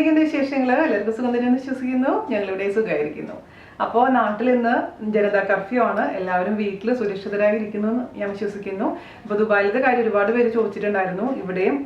എന്തൊക്കെയുണ്ട് വിശേഷങ്ങൾ? എല്ലാവർക്കും സുഖം തന്നെയെന്ന് വിശ്വസിക്കുന്നു. ഞങ്ങളിവിടെ സുഖമായിരിക്കുന്നു. അപ്പോൾ നാട്ടിൽ ഇന്ന് ജനതാ കർഫ്യൂ ആണ്. എല്ലാവരും വീട്ടിൽ സുരക്ഷിതരായിരിക്കുന്നു എന്ന് ഞാൻ വിശ്വസിക്കുന്നു. അപ്പോൾ ദുബായിലത്തെ കാര്യം ഒരുപാട് പേര് ചോദിച്ചിട്ടുണ്ടായിരുന്നു. ഇവിടെയും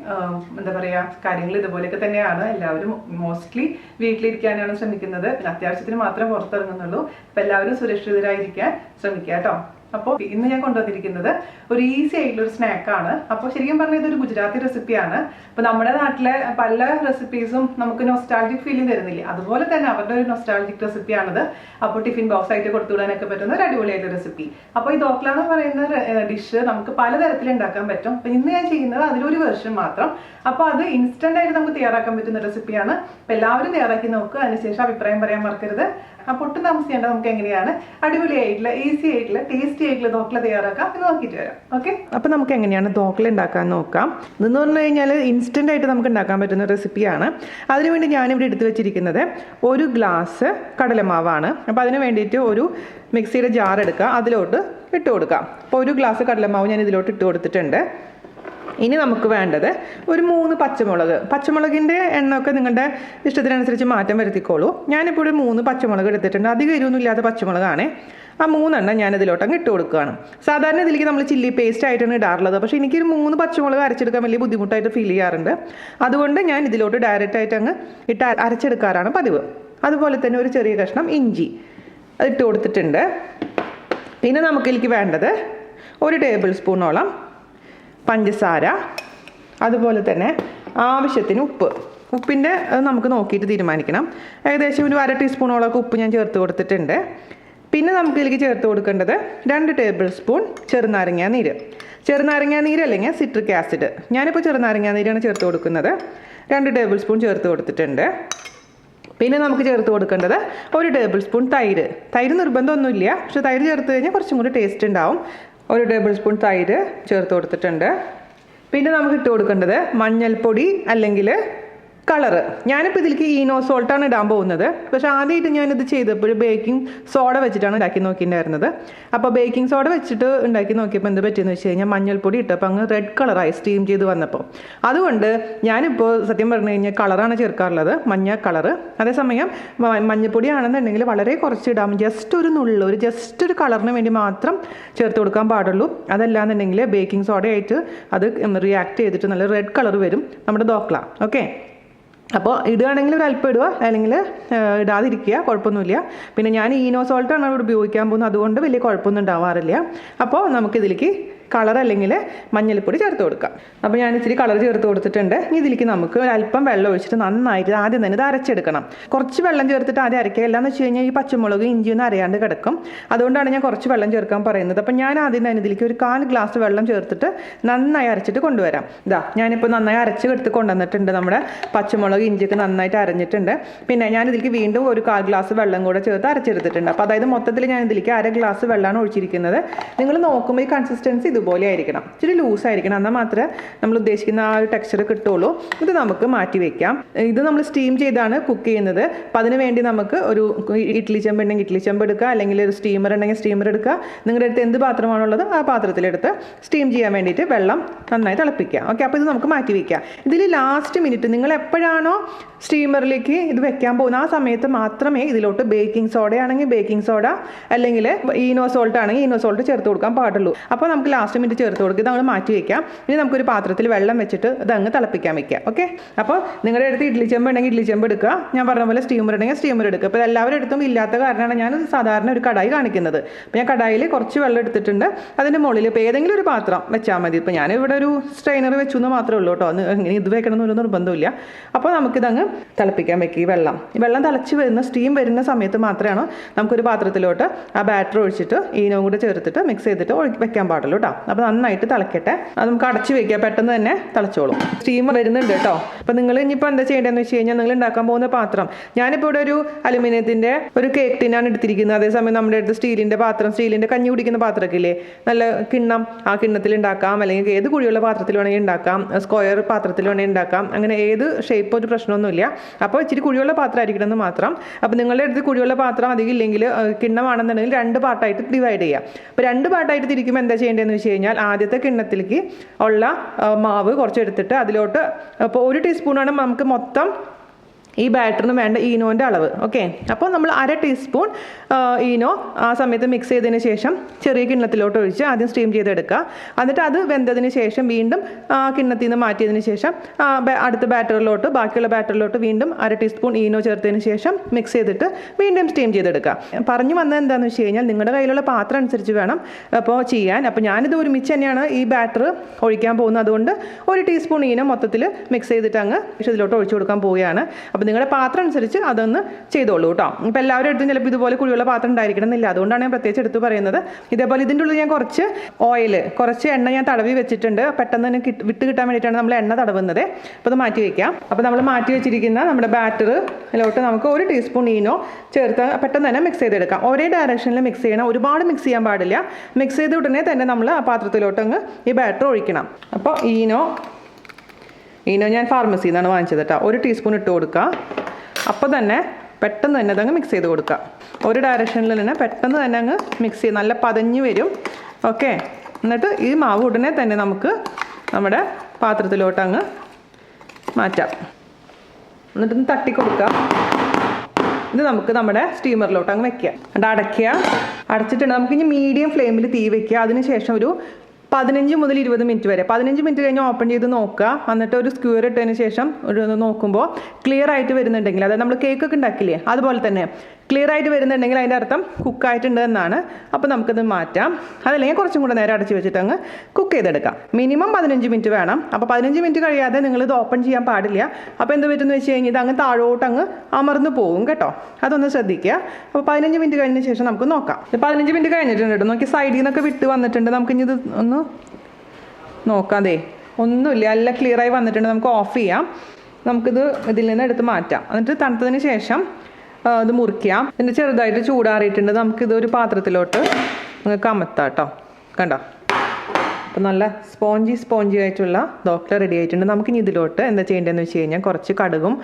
എന്താ പറയുക, കാര്യങ്ങൾ ഇതുപോലെയൊക്കെ തന്നെയാണ്. എല്ലാവരും മോസ്റ്റ്ലി വീട്ടിലിരിക്കാനാണ് ശ്രമിക്കുന്നത്. പിന്നെ അത്യാവശ്യത്തിന് മാത്രമേ പുറത്തിറങ്ങുന്നുള്ളൂ. അപ്പോൾ എല്ലാവരും സുരക്ഷിതരായിരിക്കാൻ ശ്രമിക്കുക കേട്ടോ. അപ്പോൾ ഇന്ന് ഞാൻ കൊണ്ടുവന്നിരിക്കുന്നത് ഒരു ഈസി ആയിട്ടുള്ള ഒരു സ്നാക്കാണ്. അപ്പോൾ ശരിക്കും പറഞ്ഞാൽ ഇതൊരു ഗുജറാത്തി റെസിപ്പിയാണ്. അപ്പോൾ നമ്മുടെ നാട്ടിലെ പല റെസിപ്പീസും നമുക്ക് നൊസ്റ്റാൾജിക് ഫീലിംഗ് തരുന്നില്ല, അതുപോലെ തന്നെ അവരുടെ ഒരു നൊസ്റ്റാൾജിക് റെസിപ്പിയാണിത്. അപ്പോൾ ടിഫിൻ ബോക്സ് ആയിട്ട് കൊടുത്തുവിടാനൊക്കെ പറ്റുന്ന ഒരു അടിപൊളിയായിട്ട് റെസിപ്പി. അപ്പോൾ ഈ ധോക്ല എന്ന് പറയുന്ന ഡിഷ് നമുക്ക് പലതരത്തിൽ ഉണ്ടാക്കാൻ പറ്റും. അപ്പോൾ ഇന്ന് ഞാൻ ചെയ്യുന്നത് അതിലൊരു വെർഷൻ മാത്രം. അപ്പോൾ അത് ഇൻസ്റ്റന്റ് ആയിട്ട് നമുക്ക് തയ്യാറാക്കാൻ പറ്റുന്ന റെസിപ്പിയാണ്. അപ്പോൾ എല്ലാവരും തയ്യാറാക്കി നോക്കുക. അതിനുശേഷം അഭിപ്രായം പറയാൻ മറക്കരുത്. അപ്പോൾ ഒട്ടും താമസിക്കേണ്ട നമുക്ക് എങ്ങനെയാണ് അടിപൊളിയായിട്ടുള്ള ഈസി ആയിട്ടുള്ള ടേസ്റ്റി ആയിട്ടുള്ള ധോക്ല തയ്യാറാക്കാം എന്ന് നോക്കിയിട്ട് വരാം. ഓക്കെ, അപ്പോൾ നമുക്ക് എങ്ങനെയാണ് ധോക്ല ഉണ്ടാക്കാൻ നോക്കാം. ഇതെന്ന് പറഞ്ഞു കഴിഞ്ഞാൽ ഇൻസ്റ്റന്റ് ആയിട്ട് നമുക്ക് ഉണ്ടാക്കാൻ പറ്റുന്ന റെസിപ്പിയാണ്. അതിനുവേണ്ടി ഞാനിവിടെ എടുത്തു വെച്ചിരിക്കുന്നത് 1 ഗ്ലാസ് കടലമാവാണ്. അപ്പോൾ അതിന് വേണ്ടിയിട്ട് ഒരു മിക്സിയുടെ ജാർ എടുക്കുക, അതിലോട്ട് ഇട്ട് കൊടുക്കാം. അപ്പോൾ 1 ഗ്ലാസ് കടലമാവ് ഞാൻ ഇതിലോട്ട് ഇട്ട് കൊടുത്തിട്ടുണ്ട്. ഇനി നമുക്ക് വേണ്ടത് ഒരു 3 പച്ചമുളക്. പച്ചമുളകിൻ്റെ എണ്ണമൊക്കെ നിങ്ങളുടെ ഇഷ്ടത്തിനനുസരിച്ച് മാറ്റം വരുത്തിക്കോളൂ. ഞാനിപ്പോൾ ഒരു 3 പച്ചമുളക് എടുത്തിട്ടുണ്ട്. അധികം എരിവൊന്നും ഇല്ലാത്ത പച്ചമുളകാണ്. ആ 3 എണ്ണം ഞാൻ ഇതിലോട്ട് അങ്ങ് ഇട്ട് കൊടുക്കുകയാണ്. സാധാരണ ഇതിലേക്ക് നമ്മൾ ചില്ലി പേസ്റ്റ് ആയിട്ടാണ് ഇടാറുള്ളത്. പക്ഷേ എനിക്കൊരു 3 പച്ചമുളക് അരച്ചെടുക്കാൻ വലിയ ബുദ്ധിമുട്ടായിട്ട് ഫീൽ ചെയ്യാറുണ്ട്. അതുകൊണ്ട് ഞാൻ ഇതിലോട്ട് ഡയറക്റ്റ് ആയിട്ട് അങ്ങ് ഇട്ട് അരച്ചെടുക്കാറാണ് പതിവ്. അതുപോലെ തന്നെ ഒരു ചെറിയ കഷ്ണം ഇഞ്ചി അത് ഇട്ട് കൊടുത്തിട്ടുണ്ട്. പിന്നെ നമുക്കിതിലേക്ക് വേണ്ടത് 1 ടേബിൾ സ്പൂണോളം പഞ്ചസാര, അതുപോലെ തന്നെ ആവശ്യത്തിന് ഉപ്പ്. ഉപ്പിൻ്റെ നമുക്ക് നോക്കിയിട്ട് തീരുമാനിക്കണം. ഏകദേശം ഒരു 1/2 ടീസ്പൂണോളൊക്കെ ഉപ്പ് ഞാൻ ചേർത്ത് കൊടുത്തിട്ടുണ്ട്. പിന്നെ നമുക്ക് ഇതിലേക്ക് ചേർത്ത് കൊടുക്കേണ്ടത് 2 ടേബിൾ സ്പൂൺ ചെറുനാരങ്ങ നീര്. ചെറുനാരങ്ങ നീര് അല്ലെങ്കിൽ സിട്രിക് ആസിഡ്. ഞാനിപ്പോൾ ചെറുനാരങ്ങ നീരാണ് ചേർത്ത് കൊടുക്കുന്നത്. 2 ടേബിൾ സ്പൂൺ ചേർത്ത് കൊടുത്തിട്ടുണ്ട്. പിന്നെ നമുക്ക് ചേർത്ത് കൊടുക്കേണ്ടത് 1 ടേബിൾ സ്പൂൺ തൈര്. തൈര് നിർബന്ധമൊന്നുമില്ല, പക്ഷെ തൈര് ചേർത്ത് കഴിഞ്ഞാൽ കുറച്ചും കൂടി ടേസ്റ്റ് ഉണ്ടാവും. 1 ടേബിൾ സ്പൂൺ തൈര് ചേർത്ത് കൊടുത്തിട്ടുണ്ട്. പിന്നെ നമുക്ക് ഇട്ട് കൊടുക്കേണ്ടത് മഞ്ഞൾപ്പൊടി അല്ലെങ്കിൽ കളറ്. ഞാനിപ്പോൾ ഇതിലേക്ക് ഈനോ സോൾട്ടാണ് ഇടാൻ പോകുന്നത്. പക്ഷേ ആദ്യമായിട്ട് ഞാനിത് ചെയ്തപ്പോൾ ബേക്കിംഗ് സോഡ വെച്ചിട്ടാണ് ഉണ്ടാക്കി നോക്കിയിട്ടുണ്ടായിരുന്നത്. അപ്പോൾ ബേക്കിംഗ് സോഡ വെച്ചിട്ട് ഉണ്ടാക്കി നോക്കിയപ്പോൾ എന്ത് പറ്റിയെന്ന് വെച്ച് കഴിഞ്ഞാൽ മഞ്ഞൾപ്പൊടി ഇട്ടപ്പോൾ അങ്ങ് റെഡ് കളറായി സ്റ്റീം ചെയ്ത് വന്നപ്പോൾ. അതുകൊണ്ട് ഞാനിപ്പോൾ സത്യം പറഞ്ഞു കഴിഞ്ഞാൽ കളറാണ് ചേർക്കാറുള്ളത്, മഞ്ഞ കളറ്. അതേസമയം മഞ്ഞൾപ്പൊടി ആണെന്നുണ്ടെങ്കിൽ വളരെ കുറച്ച് ഇടാം. ജസ്റ്റ് ഒരു കളറിന് വേണ്ടി മാത്രം ചേർത്ത് കൊടുക്കാൻ പാടുള്ളൂ. അതല്ലാന്നുണ്ടെങ്കിൽ ബേക്കിംഗ് സോഡയായിട്ട് അത് റിയാക്ട് ചെയ്തിട്ട് നല്ല റെഡ് കളർ വരും നമ്മുടെ ധോക്ല. ഓക്കെ, അപ്പോൾ ഇടുകയാണെങ്കിൽ ഒരു അല്പം ഇടുക, അല്ലെങ്കിൽ ഇടാതിരിക്കുക, കുഴപ്പമൊന്നുമില്ല. പിന്നെ ഞാൻ ഈനോ സോൾട്ടാണ് ഇവിടെ ഉപയോഗിക്കാൻ പോകുന്നത്, അതുകൊണ്ട് വലിയ കുഴപ്പമൊന്നും ഉണ്ടാവാറില്ല. അപ്പോൾ നമുക്കിതിലേക്ക് കളർ അല്ലെങ്കിൽ മഞ്ഞൾപ്പൊടി ചേർത്ത് കൊടുക്കാം. അപ്പോൾ ഞാൻ ഇച്ചിരി കളർ ചേർത്ത് കൊടുത്തിട്ടുണ്ട്. ഇനി ഇതിലേക്ക് നമുക്ക് ഒരല്പം വെള്ളം ഒഴിച്ചിട്ട് നന്നായിട്ട് ആദ്യം തന്നെ ഇത് അരച്ചെടുക്കണം. കുറച്ച് വെള്ളം ചേർത്തിട്ട് ആദ്യം അരയ്ക്കുക. എല്ലാന്ന് വെച്ച് കഴിഞ്ഞാൽ ഈ പച്ചമുളക് ഇഞ്ചിയൊന്നും അരയാണ്ട് കിടക്കും. അതുകൊണ്ടാണ് ഞാൻ കുറച്ച് വെള്ളം ചേർക്കാൻ പറയുന്നത്. അപ്പോൾ ഞാൻ ആദ്യം തന്നെ ഇതിലേക്ക് ഒരു 1/4 ഗ്ലാസ് വെള്ളം ചേർത്തിട്ട് നന്നായി അരച്ചിട്ട് കൊണ്ടുവരാം. ഞാനിപ്പോൾ നന്നായി അരച്ച് എടുത്ത് കൊണ്ടുവന്നിട്ടുണ്ട്. നമ്മുടെ പച്ചമുളക് ഇഞ്ചിയൊക്കെ നന്നായിട്ട് അരഞ്ഞിട്ടുണ്ട്. പിന്നെ ഞാൻ ഇതിലേക്ക് വീണ്ടും ഒരു 1/4 ഗ്ലാസ് വെള്ളം കൂടെ ചേർത്ത് അരച്ചെടുത്തിട്ടുണ്ട്. അപ്പോൾ അതായത് മൊത്തത്തിൽ ഞാൻ ഇതിലേക്ക് 1/2 ഗ്ലാസ് വെള്ളമാണ് ഒഴിച്ചിരിക്കുന്നത്. നിങ്ങൾ നോക്കുമ്പോൾ ഈ കൺസിസ്റ്റൻസി ഇതുപോലെ ആയിരിക്കണം, ഇച്ചിരി ലൂസായിരിക്കണം. എന്നാൽ മാത്രമേ നമ്മൾ ഉദ്ദേശിക്കുന്ന ആ ഒരു ടെക്സ്ചർ കിട്ടുള്ളൂ. ഇത് നമുക്ക് മാറ്റി വെക്കാം. ഇത് നമ്മൾ സ്റ്റീം ചെയ്താണ് കുക്ക് ചെയ്യുന്നത്. അപ്പം അതിന് വേണ്ടി നമുക്ക് ഒരു ഇഡ്ഡലി ചെമ്പ് ഉണ്ടെങ്കിൽ ഇഡ്ഡലി ചെമ്പ് എടുക്കുക, അല്ലെങ്കിൽ ഒരു സ്റ്റീമർ ഉണ്ടെങ്കിൽ സ്റ്റീമർ എടുക്കുക. നിങ്ങളുടെ അടുത്ത് എന്ത് പാത്രമാണുള്ളത് ആ പാത്രത്തിലെടുത്ത് സ്റ്റീം ചെയ്യാൻ വേണ്ടിയിട്ട് വെള്ളം നന്നായി തിളപ്പിക്കുക. ഓക്കെ, അപ്പോൾ ഇത് നമുക്ക് മാറ്റി വയ്ക്കാം. ഇതിൽ ലാസ്റ്റ് മിനിറ്റ് നിങ്ങൾ എപ്പോഴാണോ സ്റ്റീമറിലേക്ക് ഇത് വെക്കാൻ പോകുന്നത് ആ സമയത്ത് മാത്രമേ ഇതിലോട്ട് ബേക്കിംഗ് സോഡയാണെങ്കിൽ ബേക്കിംഗ് സോഡ, അല്ലെങ്കിൽ ഈനോ സോൾട്ട് ആണെങ്കിൽ ഈനോ സോൾട്ട് ചേർത്ത് കൊടുക്കാൻ പാടുള്ളൂ. അപ്പോൾ നമുക്ക് ലാസ്റ്റ് മിനിറ്റ് ചേർത്ത് കൊടുക്കുക. ഇത് അങ്ങ് മാറ്റി വയ്ക്കാം. ഇനി നമുക്കൊരു പാത്രത്തിൽ വെള്ളം വെച്ചിട്ട് ഇത് അങ്ങ് തിളപ്പിക്കാൻ വെക്കാം. ഓക്കെ, അപ്പോൾ നിങ്ങളുടെ അടുത്ത് ഇഡ്ഡലി ചെമ്പ് ഉണ്ടെങ്കിൽ ഇഡ്ഡലി ചെമ്പ് എടുക്കുക. ഞാൻ പറഞ്ഞ പോലെ സ്റ്റീമർ ഉണ്ടെങ്കിൽ സ്റ്റീമർ എടുക്കുക. അപ്പോൾ എല്ലാവരും എടുത്തും ഇല്ലാത്ത കാരണമാണ് ഞാൻ സാധാരണ ഒരു കടായി കാണിക്കുന്നത്. അപ്പോൾ ഞാൻ കടായിൽ കുറച്ച് വെള്ളം എടുത്തിട്ടുണ്ട്. അതിൻ്റെ മുകളിൽ ഇപ്പോൾ ഏതെങ്കിലും ഒരു പാത്രം വെച്ചാൽ മതി. ഇപ്പോൾ ഞാനിവിടെ ഒരു സ്ട്രെയിനർ വെച്ചു എന്ന് മാത്രമേ ഉള്ളൂ കേട്ടോ. ഇങ്ങനെ ഇത് വെക്കണം എന്നൊരു നിർബന്ധമില്ല. അപ്പോൾ നമുക്കിതങ്ങ് തിളപ്പിക്കാൻ വെക്കുക. ഈ വെള്ളം തിളച്ച് വരുന്ന സ്റ്റീം വരുന്ന സമയത്ത് മാത്രമാണ് നമുക്കൊരു പാത്രത്തിലോട്ട് ആ ബാറ്റർ ഒഴിച്ചിട്ട് ഈനോ കൂടെ ചേർത്തിട്ട് മിക്സ് ചെയ്തിട്ട് വെക്കാൻ പാടുള്ളൂ കേട്ടോ. അപ്പോൾ നന്നായിട്ട് തിളക്കട്ടെ. അത് നമുക്ക് അടച്ച് വെക്കുക, പെട്ടെന്ന് തന്നെ തിളച്ചോളും. സ്റ്റീം വരുന്നുണ്ട് കേട്ടോ. അപ്പോൾ നിങ്ങൾ ഇനിയിപ്പോൾ എന്താ ചെയ്യേണ്ടതെന്ന് വെച്ച് കഴിഞ്ഞാൽ നിങ്ങൾ ഉണ്ടാക്കാൻ പോകുന്ന പാത്രം, ഞാനിപ്പോൾ ഇവിടെ ഒരു അലുമിനിയത്തിൻ്റെ ഒരു കേക്ക് ടിന്നാണ് എടുത്തിരിക്കുന്നത്. അതേസമയം നമ്മുടെ അടുത്ത് സ്റ്റീലിൻ്റെ പാത്രം, സ്റ്റീലിൻ്റെ കഞ്ഞി കുടിക്കുന്ന പാത്രമൊക്കെ ഇല്ലേ, നല്ല കിണ്ണം, ആ കിണ്ണത്തിൽ ഉണ്ടാക്കാം. അല്ലെങ്കിൽ ഏത് കുഴിയുള്ള പാത്രത്തിൽ വേണമെങ്കിൽ ഉണ്ടാക്കാം, സ്ക്വയർ പാത്രത്തിൽ വേണമെങ്കിൽ ഉണ്ടാക്കാം. അങ്ങനെ ഏത് ഷേപ്പ് ഒരു പ്രശ്നമൊന്നുമില്ല. അപ്പോൾ ഇച്ചിരി കുഴിയുള്ള പാത്രം ആയിരിക്കണം എന്ന് മാത്രം. അപ്പോൾ നിങ്ങളുടെ അടുത്ത് കുഴിയുള്ള പാത്രം അധികം ഇല്ലെങ്കിൽ കിണ്ണമാണെന്നുണ്ടെങ്കിൽ 2 പാർട്ടായിട്ട് ഡിവൈഡ് ചെയ്യാം. അപ്പോൾ 2 പാർട്ടായിട്ട് തിരിക്കുമ്പോൾ എന്താ ചെയ്യേണ്ടതെന്ന് വെച്ച് കഴിഞ്ഞാൽ ആദ്യത്തെ കിണ്ണത്തിലേക്ക് ഉള്ള മാവ് കുറച്ച് എടുത്തിട്ട് അതിലോട്ട്, അപ്പോൾ 1 ടീസ്പൂണാണ് നമുക്ക് മൊത്തം ഈ ബാറ്ററിന് വേണ്ട ഈനോൻ്റെ അളവ്. ഓക്കെ, അപ്പോൾ നമ്മൾ 1/2 ടീസ്പൂൺ ഈനോ ആ സമയത്ത് മിക്സ് ചെയ്തതിന് ശേഷം ചെറിയ കിണ്ണത്തിലോട്ട് ഒഴിച്ച് ആദ്യം സ്റ്റീം ചെയ്തെടുക്കുക. എന്നിട്ട് അത് വെന്തതിന് ശേഷം വീണ്ടും കിണ്ണത്തിൽ നിന്ന് മാറ്റിയതിന് ശേഷം അടുത്ത ബാറ്ററിലോട്ട് ബാക്കിയുള്ള ബാറ്ററിലോട്ട് വീണ്ടും 1/2 ടീസ്പൂൺ ഈനോ ചേർത്തതിന് ശേഷം മിക്സ് ചെയ്തിട്ട് വീണ്ടും സ്റ്റീം ചെയ്തെടുക്കുക. പറഞ്ഞു വന്നത് എന്താണെന്ന് വെച്ച് കഴിഞ്ഞാൽ നിങ്ങളുടെ കയ്യിലുള്ള പാത്രം അനുസരിച്ച് വേണം അപ്പോൾ ചെയ്യാൻ. അപ്പോൾ ഞാനിത് ഒരുമിച്ച് തന്നെയാണ് ഈ ബാറ്റർ ഒഴിക്കാൻ പോകുന്നത്. അതുകൊണ്ട് 1 ടീസ്പൂൺ ഈനോ മൊത്തത്തിൽ മിക്സ് ചെയ്തിട്ട് അങ്ങ് ഇതിലോട്ട് ഒഴിച്ചു കൊടുക്കാൻ പോവുകയാണ്. അപ്പോൾ നിങ്ങളുടെ പാത്രം അനുസരിച്ച് അതൊന്ന് ചെയ്തോളൂ കേട്ടോ. ഇപ്പോൾ എല്ലാവരും എടുത്തും ചിലപ്പോൾ ഇതുപോലെ കുഴിയുള്ള പാത്രം ഉണ്ടായിരിക്കണം എന്നില്ല. അതുകൊണ്ടാണ് ഞാൻ പ്രത്യേകിച്ച് എടുത്ത് പറയുന്നത്. ഇതേപോലെ ഇതിൻ്റെ ഉള്ളിൽ ഞാൻ കുറച്ച് കുറച്ച് എണ്ണ ഞാൻ തടവി വെച്ചിട്ടുണ്ട്. പെട്ടെന്ന് തന്നെ വിട്ട് കിട്ടാൻ വേണ്ടിയിട്ടാണ് നമ്മൾ എണ്ണ തടവുന്നത്. അപ്പോൾ അത് മാറ്റി വയ്ക്കാം. അപ്പോൾ നമ്മൾ മാറ്റി വെച്ചിരിക്കുന്ന നമ്മുടെ ബാറ്ററിലോട്ട് നമുക്ക് 1 ടീസ്പൂൺ ഈനോ ചേർത്ത് പെട്ടെന്ന് തന്നെ മിക്സ് ചെയ്തെടുക്കാം. ഒരേ ഡയറക്ഷനിൽ മിക്സ് ചെയ്യണം, ഒരുപാട് മിക്സ് ചെയ്യാൻ പാടില്ല. മിക്സ് ചെയ്ത ഉടനെ തന്നെ നമ്മൾ ആ പാത്രത്തിലോട്ട് അങ്ങ് ഈ ബാറ്റർ ഒഴിക്കണം. അപ്പോൾ ഈനോ ഞാൻ ഫാർമസിയിൽ നിന്നാണ് വാങ്ങിച്ചത് കേട്ടോ. 1 ടീസ്പൂൺ ഇട്ട് കൊടുക്കുക. അപ്പോൾ തന്നെ പെട്ടെന്ന് തന്നെ അതങ്ങ് മിക്സ് ചെയ്ത് കൊടുക്കുക. ഒരു ഡയറക്ഷനിൽ തന്നെ പെട്ടെന്ന് തന്നെ അങ്ങ് മിക്സ് ചെയ്ത് നല്ല പതഞ്ഞ് വരും. ഓക്കെ, എന്നിട്ട് ഈ മാവ് ഉടനെ തന്നെ നമുക്ക് നമ്മുടെ പാത്രത്തിലോട്ട് അങ്ങ് മാറ്റാം. എന്നിട്ടൊന്ന് തട്ടി കൊടുക്കുക. ഇത് നമുക്ക് നമ്മുടെ സ്റ്റീമറിലോട്ട് അങ്ങ് വെക്കുക. എന്നിട്ട് അടച്ചിട്ടുണ്ട്. നമുക്കിനി മീഡിയം ഫ്ലെയിമിൽ തീ വയ്ക്കുക. അതിനുശേഷം ഒരു 15 മുതൽ 20 മിനിറ്റ് വരെ. 15 മിനിറ്റ് കഴിഞ്ഞ് ഓപ്പൺ ചെയ്ത് നോക്കുക. എന്നിട്ട് ഒരു സ്ക്യൂർ ഇട്ടതിന് ശേഷം നോക്കുമ്പോൾ ക്ലിയർ ആയിട്ട് വരുന്നുണ്ടെങ്കിൽ, അതായത് നമ്മൾ കേക്കൊക്കെ ഉണ്ടാക്കില്ലേ അതുപോലെ തന്നെ ക്ലിയർ ആയിട്ട് വരുന്നുണ്ടെങ്കിൽ അതിൻ്റെ അർത്ഥം കുക്കായിട്ടുണ്ട് എന്നാണ്. അപ്പോൾ നമുക്കത് മാറ്റാം. അതല്ലെങ്കിൽ കുറച്ചും കൂടെ നേരം അടച്ച് വെച്ചിട്ട് അങ്ങ് കുക്ക് ചെയ്തെടുക്കാം. മിനിമം 15 മിനിറ്റ് വേണം. അപ്പോൾ 15 മിനിറ്റ് കഴിയാതെ നിങ്ങളിത് ഓപ്പൺ ചെയ്യാൻ പാടില്ല. അപ്പോൾ എന്ത് പറ്റുമെന്ന് വെച്ച് കഴിഞ്ഞാൽ ഇത് അങ്ങ് താഴോട്ട് അങ്ങ് അമർന്ന് പോകും കേട്ടോ. അതൊന്ന് ശ്രദ്ധിക്കുക. അപ്പോൾ 15 മിനിറ്റ് കഴിഞ്ഞതിന് ശേഷം നമുക്ക് നോക്കാം. 15 മിനിറ്റ് കഴിഞ്ഞിട്ടുണ്ട് കേട്ടോ. നോക്കി സൈഡിൽ നിന്നൊക്കെ വിട്ട് വന്നിട്ടുണ്ട്. നമുക്കിനി ഇത് ഒന്ന് നോക്കാതെ ഒന്നുമില്ല, എല്ലാം ക്ലിയറായി വന്നിട്ടുണ്ട്. നമുക്ക് ഓഫ് ചെയ്യാം. നമുക്കിത് ഇതിൽ നിന്ന് എടുത്ത് മാറ്റാം. എന്നിട്ട് തണുത്തതിന് ശേഷം ഇത് മുറിക്കാം. ഇതിൻ്റെ ചെറുതായിട്ട് ചൂടാറിയിട്ടുണ്ട്. നമുക്കിത് ഒരു പാത്രത്തിലോട്ട് നിങ്ങൾക്ക് അമർത്താം കേട്ടോ. കണ്ടോ, അപ്പോൾ നല്ല സ്പോഞ്ചി ആയിട്ടുള്ള ധോക്ല റെഡി ആയിട്ടുണ്ട്. നമുക്കിനി ഇതിലോട്ട് എന്താ ചെയ്യേണ്ടതെന്ന് വെച്ച് കഴിഞ്ഞാൽ കുറച്ച് കടുകും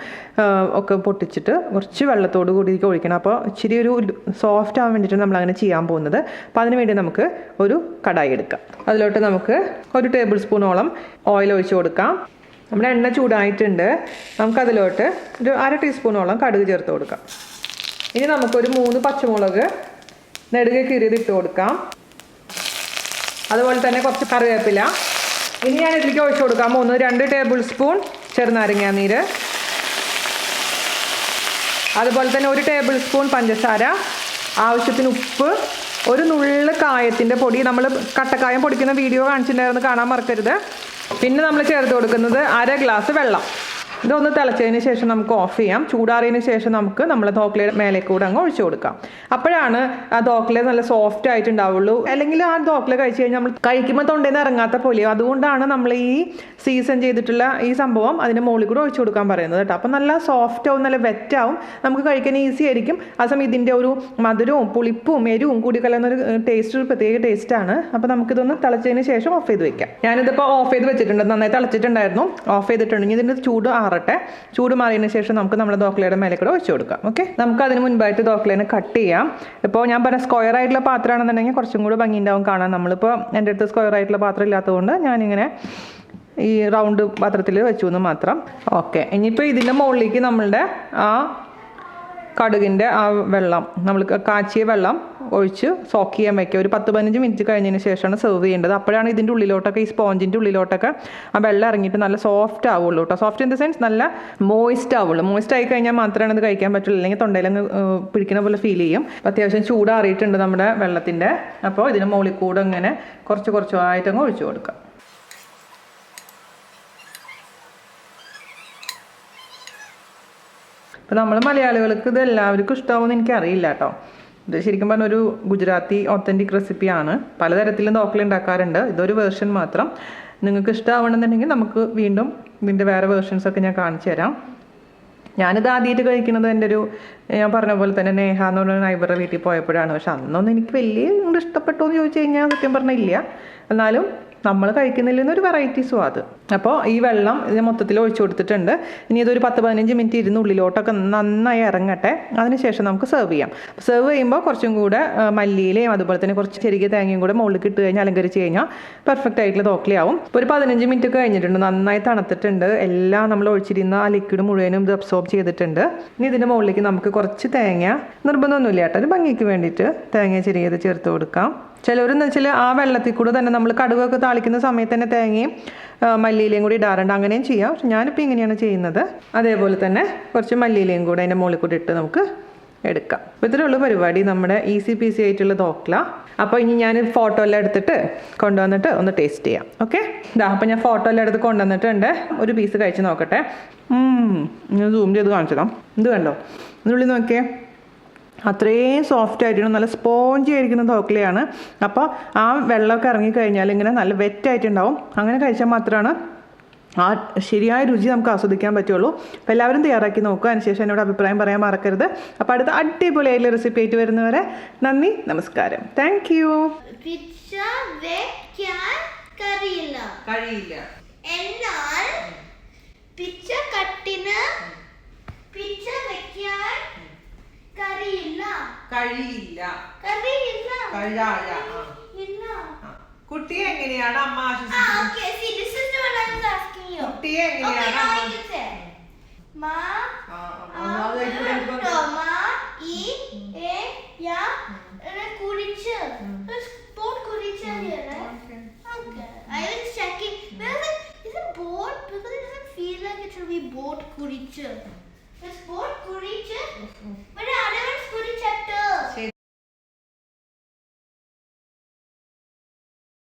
ഒക്കെ പൊട്ടിച്ചിട്ട് കുറച്ച് വെള്ളത്തോട് കൂടി ഒഴിക്കണം. അപ്പോൾ ഇച്ചിരി ഒരു സോഫ്റ്റ് ആവാൻ വേണ്ടിയിട്ടാണ് നമ്മളങ്ങനെ ചെയ്യാൻ പോകുന്നത്. അപ്പോൾ അതിന് വേണ്ടി നമുക്ക് ഒരു കടായി എടുക്കാം. അതിലോട്ട് നമുക്ക് 1 ടേബിൾ സ്പൂണോളം ഓയിൽ ഒഴിച്ച് കൊടുക്കാം. നമ്മുടെ എണ്ണ ചൂടായിട്ടുണ്ട്. നമുക്കതിലോട്ട് ഒരു 1/2 ടീസ്പൂണോളം കടുക് ചേർത്ത് കൊടുക്കാം. ഇനി നമുക്കൊരു 3 പച്ചമുളക് നെടുകെ കീറിയത് ഇട്ട് കൊടുക്കാം. അതുപോലെ തന്നെ കുറച്ച് കറിവേപ്പില. ഇനി ഞാൻ ഇതിലേക്ക് ഒഴിച്ച് കൊടുക്കാൻ പോകുന്നത് 2 ടേബിൾ സ്പൂൺ ചെറുനാരങ്ങ നീര്, അതുപോലെ തന്നെ 1 ടേബിൾ സ്പൂൺ പഞ്ചസാര, ആവശ്യത്തിന് ഉപ്പ്, ഒരു നുള്ള് കായത്തിൻ്റെ പൊടി. നമ്മൾ കട്ടക്കായം പൊടിക്കുന്ന വീഡിയോ കാണിച്ചിട്ടുണ്ടായിരുന്നു, കാണാൻ മറക്കരുത്. പിന്നെ നമ്മൾ ചേർത്ത് കൊടുക്കുന്നത് 1/2 ഗ്ലാസ് വെള്ളം. ഇതൊന്ന് തിളച്ചതിന് ശേഷം നമുക്ക് ഓഫ് ചെയ്യാം. ചൂടാറിയതിന് ശേഷം നമുക്ക് നമ്മളെ ധോക്ലയുടെ മേലെ കൂടെ അങ്ങ് ഒഴിച്ചു കൊടുക്കാം. അപ്പോഴാണ് ആ ധോക്ല നല്ല സോഫ്റ്റ് ആയിട്ടുണ്ടാവുള്ളൂ. അല്ലെങ്കിൽ ആ ധോക്ല കഴിച്ച് കഴിഞ്ഞാൽ നമ്മൾ കഴിക്കുമ്പോൾ തൊണ്ടയിൽ നിന്ന് ഇറങ്ങാത്ത പോലെയോ. അതുകൊണ്ടാണ് നമ്മൾ ഈ സീസൺ ചെയ്തിട്ടുള്ള ഈ സംഭവം അതിൻ്റെ മുകളിൽ കൂടെ ഒഴിച്ചു കൊടുക്കാൻ പറയുന്നത് കേട്ടോ. അപ്പോൾ നല്ല സോഫ്റ്റ് ആവും, നല്ല വെറ്റാവും, നമുക്ക് കഴിക്കാൻ ഈസി ആയിരിക്കും. ആ സമയം ഇതിൻ്റെ ഒരു മധുരവും പുളിപ്പും എരിവും കൂടി കലർന്നൊരു ടേസ്റ്റ്, ഒരു പ്രത്യേക ടേസ്റ്റാണ്. അപ്പോൾ നമുക്കിതൊന്ന് തിളച്ചതിന് ശേഷം ഓഫ് ചെയ്ത് വെക്കാം. ഞാനിതിപ്പോൾ ഓഫ് ചെയ്ത് വെച്ചിട്ടുണ്ട്, നന്നായി തിളച്ചിട്ടുണ്ടായിരുന്നു. ഓഫ് ചെയ്തിട്ടുണ്ടെങ്കിൽ ഇതിൻ്റെ ചൂട് ചൂട് മാറിയതിന് ശേഷം നമുക്ക് നമ്മുടെ ധോക്ലയുടെ മേലെ കൂടെ ഒഴിച്ചു കൊടുക്കാം. ഓക്കെ, നമുക്ക് അതിന് മുൻപായിട്ട് ധോക്ലേനെ കട്ട് ചെയ്യാം. ഇപ്പോൾ ഞാൻ പറഞ്ഞ സ്ക്വയർ ആയിട്ടുള്ള പാത്രമാണെന്നുണ്ടെങ്കിൽ കുറച്ചും കൂടി ഭംഗി ഉണ്ടാവും കാണാൻ. നമ്മളിപ്പോൾ എൻ്റെ അടുത്ത് സ്ക്വയർ ആയിട്ടുള്ള പാത്രം ഇല്ലാത്തതുകൊണ്ട് ഞാനിങ്ങനെ ഈ റൗണ്ട് പാത്രത്തിൽ വെച്ചു എന്ന് മാത്രം. ഓക്കെ, ഇനിയിപ്പോൾ ഇതിൻ്റെ മുകളിലേക്ക് നമ്മളുടെ ആ കടുകിൻ്റെ ആ വെള്ളം, നമ്മൾ കാച്ചിയ വെള്ളം ഒഴിച്ച് സോക്ക് ചെയ്യാൻ വയ്ക്കുക. ഒരു 10-15 മിനിറ്റ് കഴിഞ്ഞതിന് ശേഷമാണ് സെർവ് ചെയ്യേണ്ടത്. അപ്പോഴാണ് ഇതിൻ്റെ ഉള്ളിലോട്ടൊക്കെ, ഈ സ്പോഞ്ചിൻ്റെ ഉള്ളിലോട്ടൊക്കെ ആ വെള്ളം ഇറങ്ങിയിട്ട് നല്ല സോഫ്റ്റ് ആവുള്ളൂ കേട്ടോ. സോഫ്റ്റ് ഇൻ ദ സെൻസ് നല്ല മോയിസ്റ്റ് ആവുള്ളൂ. മോയിസ്റ്റ് ആയി കഴിഞ്ഞാൽ മാത്രമാണ് ഇത് കഴിക്കാൻ പറ്റുള്ളൂ. അല്ലെങ്കിൽ തൊണ്ടയിലങ്ങ് പിടിക്കുന്ന പോലെ ഫീൽ ചെയ്യും. അത്യാവശ്യം ചൂടാറിയിട്ടുണ്ട് നമ്മുടെ വെള്ളത്തിൻ്റെ. അപ്പോൾ ഇതിന് മുകളിൽ കൂടെ ഇങ്ങനെ കുറച്ചായിട്ടങ്ങ് ഒഴിച്ചു കൊടുക്കാം. അപ്പോൾ നമ്മൾ മലയാളികൾക്ക് ഇത് എല്ലാവർക്കും ഇഷ്ടമാവുമെന്ന് എനിക്കറിയില്ല കേട്ടോ. ഇത് ശരിക്കും പറഞ്ഞ ഒരു ഗുജറാത്തി ഒത്തൻറ്റിക് റെസിപ്പിയാണ്. പലതരത്തിലും ധോക്ല ഉണ്ടാക്കാറുണ്ട്. ഇതൊരു വേർഷൻ മാത്രം. നിങ്ങൾക്ക് ഇഷ്ടമാവണമെന്നുണ്ടെങ്കിൽ നമുക്ക് വീണ്ടും ഇതിൻ്റെ വേറെ വേർഷൻസൊക്കെ ഞാൻ കാണിച്ചു തരാം. ഞാനിത് ആദ്യമായിട്ട് കഴിക്കുന്നത് എൻ്റെ ഒരു, ഞാൻ പറഞ്ഞ പോലെ തന്നെ നേഹ എന്ന് പറഞ്ഞ നൈബറുടെ വീട്ടിൽ പോയപ്പോഴാണ്. പക്ഷെ അന്നൊന്നും എനിക്ക് വലിയ ഇഷ്ടപ്പെട്ടു എന്ന് ചോദിച്ചു കഴിഞ്ഞാൽ സത്യം പറഞ്ഞാൽ ഇല്ല. എന്നാലും നമ്മൾ കഴിക്കുന്നില്ലെന്നൊരു വെറൈറ്റി സ്വാദ്. അപ്പോൾ ഈ വെള്ളം ഇത് മൊത്തത്തിൽ ഒഴിച്ചു കൊടുത്തിട്ടുണ്ട്. ഇനി ഇതൊരു 10-15 മിനിറ്റ് ഇരുന്ന് ഉള്ളിലോട്ടൊക്കെ നന്നായി ഇറങ്ങട്ടെ. അതിനുശേഷം നമുക്ക് സെർവ് ചെയ്യാം. സെർവ് ചെയ്യുമ്പോൾ കുറച്ചും കൂടെ മല്ലിയിലയും അതുപോലെ തന്നെ കുറച്ച് ചെറിയ തേങ്ങയും കൂടെ മുകളിൽ ഇട്ട് കഴിഞ്ഞാൽ അലങ്കരിച്ച് കഴിഞ്ഞാൽ പെർഫെക്റ്റ് ആയിട്ടുള്ള ധോക്ലയാവും. ഇപ്പോൾ ഒരു 15 മിനിറ്റ് കഴിഞ്ഞിട്ടുണ്ട്. നന്നായി തണുത്തിട്ടുണ്ട്. എല്ലാം നമ്മൾ ഒഴിച്ചിരുന്ന ആ ലിക്വിഡ് മുഴുവനും ഇത് അബ്സോർബ് ചെയ്തിട്ടുണ്ട്. ഇനി ഇതിൻ്റെ മുകളിലേക്ക് നമുക്ക് കുറച്ച് തേങ്ങ, നിർബന്ധമൊന്നുമില്ല കേട്ടോ, ഒരു ഭംഗിക്ക് വേണ്ടിയിട്ട് തേങ്ങ ചെറിയത് ചേർത്ത് കൊടുക്കാം. ചിലവരെന്ന് വെച്ചാൽ ആ വെള്ളത്തിൽ കൂടെ തന്നെ നമ്മൾ കടുകൊക്കെ താളിക്കുന്ന സമയത്ത് തന്നെ തേങ്ങയും മല്ലിയിലയും കൂടി ഇടാറുണ്ട്. അങ്ങനെയും ചെയ്യാം. പക്ഷെ ഞാനിപ്പോൾ ഇങ്ങനെയാണ് ചെയ്യുന്നത്. അതേപോലെ തന്നെ കുറച്ച് മല്ലിയിലയും കൂടെ അതിൻ്റെ മുകളിൽ കൂടി ഇട്ട് നമുക്ക് എടുക്കാം. അപ്പോൾ ഇത്രയുള്ള പരിപാടി നമ്മുടെ ഈസി പീസി ആയിട്ടുള്ള ധോക്ല. അപ്പോൾ ഇനി ഞാൻ ഫോട്ടോ എല്ലാം എടുത്തിട്ട് കൊണ്ടുവന്നിട്ട് ഒന്ന് ടേസ്റ്റ് ചെയ്യാം. ഓക്കെ, ഇതാ അപ്പോൾ ഞാൻ ഫോട്ടോ എല്ലാം എടുത്ത് കൊണ്ടുവന്നിട്ടുണ്ട്. ഒരു പീസ് കഴിച്ച് നോക്കട്ടെ. ഞാൻ സൂം ചെയ്ത് കാണിച്ചതാ. ഇത് കണ്ടോ, ഇതിനുള്ളിൽ നോക്കിയേ, അത്രയും സോഫ്റ്റ് ആയിട്ടാണ്, നല്ല സ്പോഞ്ചി ആയിരിക്കുന്ന ധോക്ലയാണ്. അപ്പോൾ ആ വെള്ളമൊക്കെ ഇറങ്ങിക്കഴിഞ്ഞാൽ ഇങ്ങനെ നല്ല വെറ്റായിട്ടുണ്ടാവും. അങ്ങനെ കഴിച്ചാൽ മാത്രമാണ് ആ ശരിയായ രുചി നമുക്ക് ആസ്വദിക്കാൻ പറ്റുള്ളൂ. അപ്പോൾ എല്ലാവരും തയ്യാറാക്കി നോക്കുക. അതിനുശേഷം എന്നോട് അഭിപ്രായം പറയാൻ മറക്കരുത്. അപ്പോൾ അടുത്ത അടിപൊളിയായിട്ടുള്ള റെസിപ്പി ആയിട്ട് വരുന്നവരെ നന്ദി, നമസ്കാരം. Thank you. കഴിയില്ല എന്നാൽ പിച്ച കട്ടിന് പിച്ച വെക്കാൻ കഴിയില്ല. കുട്ടിയെ എങ്ങനെയാണ് അമ്മ ആശ്വസിക്കുന്നത്? കുട്ടിയെ എങ്ങനെയാണ് boat kuriche.